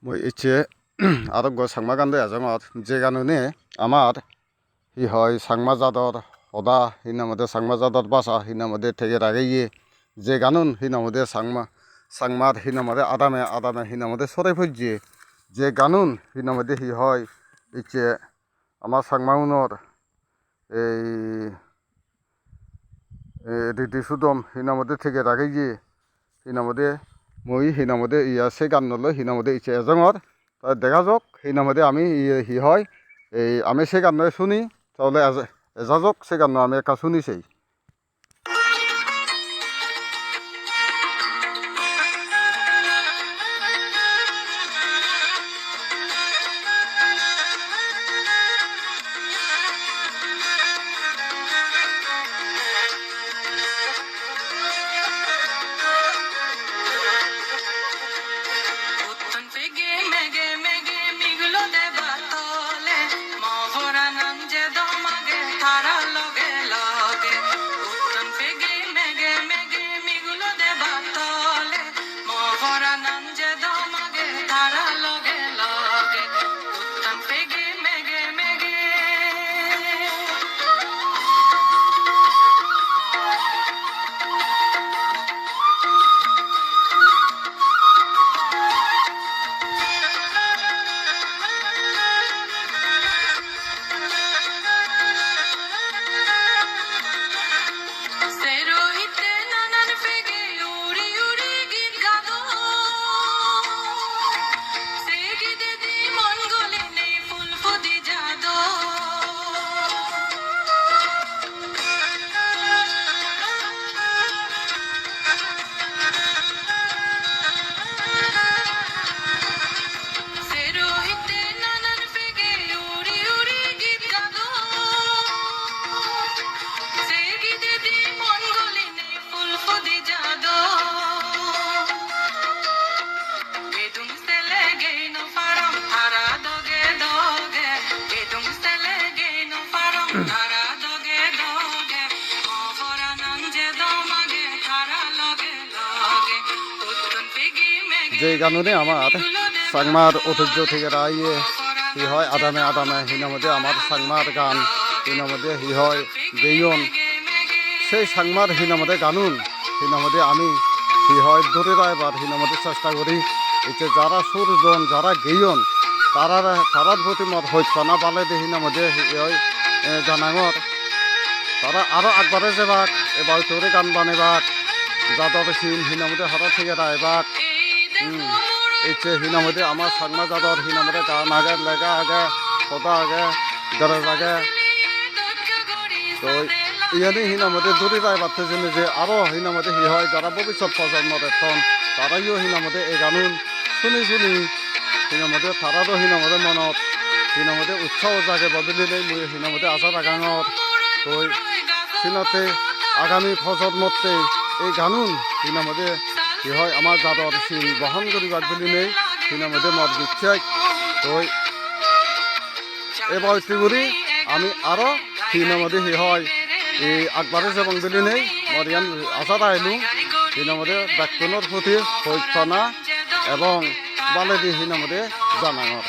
মই ইচ্ছে আরোগ্য সাংমা গান দেয়া জমত যে গানুনে আমার হি হয় সাংমা জাদর হদা হিনামদে সাংমা জাদর বাসা হিনামদে থেকে রাগাইয়ে যে গানুন হিনামদে সাংমার হিনামদে আদামে হিনামদে সরাই ফুজিয়ে যে গানুন হিনামদে হি হয় ইচ্ছে আমার সাংমাউনর এই রীতি সুদম হিনামদে থেকে রাগাইয়ে হিনামদে মই হিনামদে ইয়া সে গান নল হিনামদে ইচ্ছে এজঙর দেখা যাক হিনামদে আমি হি হয় এই আমি সে গান শুনি তাহলে এজাজক সে গান আমি একা শুনিছেই যে গানুনে আমার সাংমার ঐতিহ্য থেকে রাইয়ে হি হয় আদামে হিনামদে আমার সাংমার গান হিনামদে হি হয় গেয়ন সেই সাংমার হিনামদে গানুন হিনামদে আমি হি হয় ধরে রায়বার হিনামদে চেষ্টা করি এতে যারা সুরজন যারা গেয়ন তারার প্রতি মত হইতানা বালে দে হিনামদে হি হয় জানাঙর তারা আরো আগবারে যাবাক এবার তোরে গান বানেবাক যাদব সিন হিনামদে হঠাৎ থেকে রায়বাক ইচ্ছে হিনামদে আমার সাংমা জাদর হিনামদে গান আগে লেগা আগে সদা আগে গরজ আগে তো ইয়ানি হিনামদে দূরে রায় বাড়তে জন্য যে আরো হিনামদে হি হয় যারা ভবিষ্যৎ প্রজন্মের এখন তারাইও হিনামদে এই গানুন শুনি হিনামদে তারারও হিনামদে মনত হিনামদে উৎসাহ জাগে বদলিলে মুই হিনামদে আশার আগাঙর তো সিনাতে আগামী প্রজন্মতে এই গানুন হিনামদে হি হয় আমার জাদর সিন বহন করিবার বলি নেই হিনামদে মত দিচ্ছে তো এবার করি আমি আরো হিনামদে হি হয় এই আকবারে যাবং বলি নেই মরিয়ান আশা রাইলু হিনামদে ব্যক্তনের প্রতি হৈক্ষণা এবং বালেদি হিনামদে জানাঙর